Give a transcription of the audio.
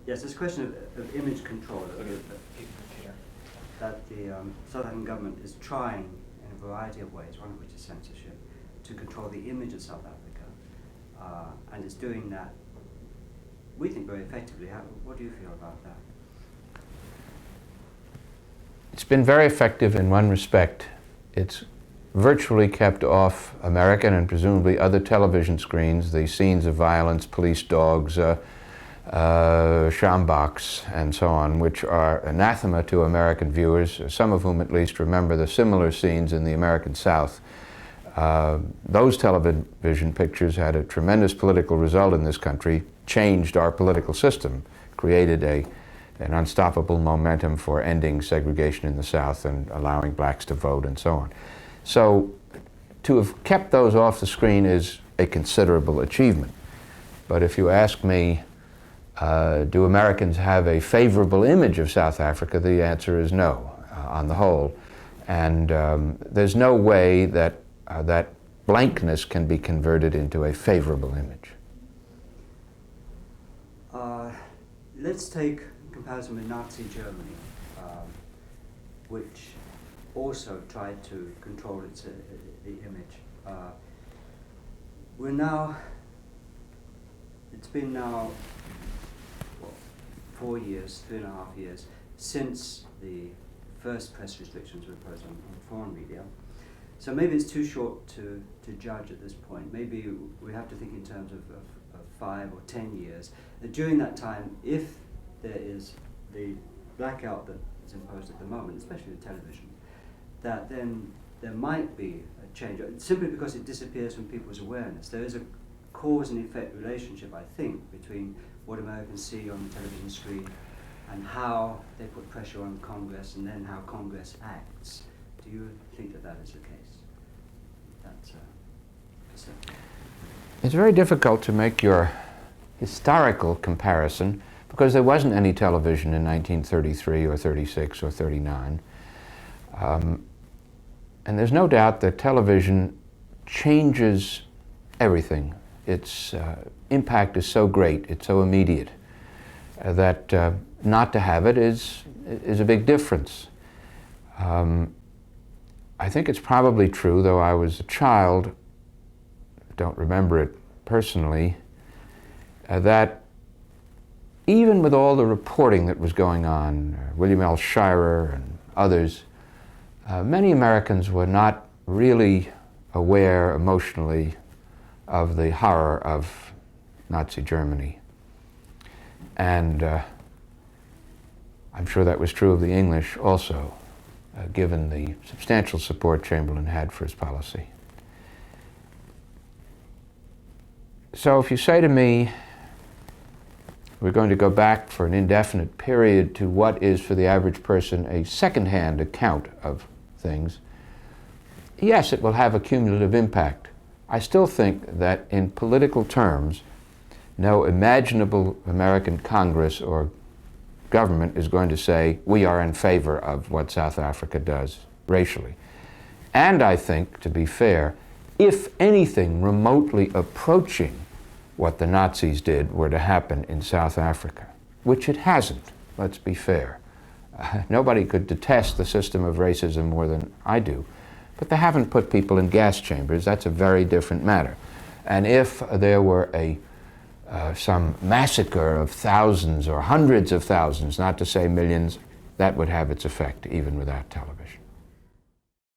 Yes, it's a question of image control that the South African government is trying in a variety of ways, one of which is censorship, to control the image of South Africa. And it's doing that, we think, very effectively. What do you feel about that? It's been very effective in one respect. It's virtually kept off American and presumably other television screens the scenes of violence, police dogs, sjamboks, and so on, which are anathema to American viewers, some of whom at least remember the similar scenes in the American South. Those television pictures had a tremendous political result in this country, changed our political system, created an unstoppable momentum for ending segregation in the South and allowing blacks to vote and so on. So to have kept those off the screen is a considerable achievement. But if you ask me, do Americans have a favorable image of South Africa, the answer is no, on the whole. And there's no way that that blankness can be converted into a favorable image. Let's take a comparison with Nazi Germany, which also tried to control the image. It's been now 4 years, 3.5 years, since the first press restrictions were imposed on foreign media. So maybe it's too short to judge at this point. Maybe we have to think in terms of 5 or 10 years. During that time, if there is the blackout that is imposed at the moment, especially with television, that then there might be a change, simply because it disappears from people's awareness. There is a cause and effect relationship, I think, between what Americans see on the television screen and how they put pressure on Congress and then how Congress acts. Do you think that that is the case? That's perception. It's very difficult to make your historical comparison because there wasn't any television in 1933 or 36 or 39. And there's no doubt that television changes everything. Its impact is so great, it's so immediate, that not to have it is a big difference. I think it's probably true, though I was a child, don't remember it personally, that even with all the reporting that was going on, William L. Shirer and others, many Americans were not really aware emotionally of the horror of Nazi Germany. And I'm sure that was true of the English also, given the substantial support Chamberlain had for his policy. So if you say to me, we're going to go back for an indefinite period to what is for the average person a second-hand account of things, yes, it will have a cumulative impact. I still think that in political terms, no imaginable American Congress or government is going to say, we are in favor of what South Africa does racially. And I think, to be fair, if anything remotely approaching what the Nazis did were to happen in South Africa, which it hasn't, let's be fair. Nobody could detest the system of racism more than I do, but they haven't put people in gas chambers. That's a very different matter. And if there were some massacre of thousands or hundreds of thousands, not to say millions, that would have its effect even without television.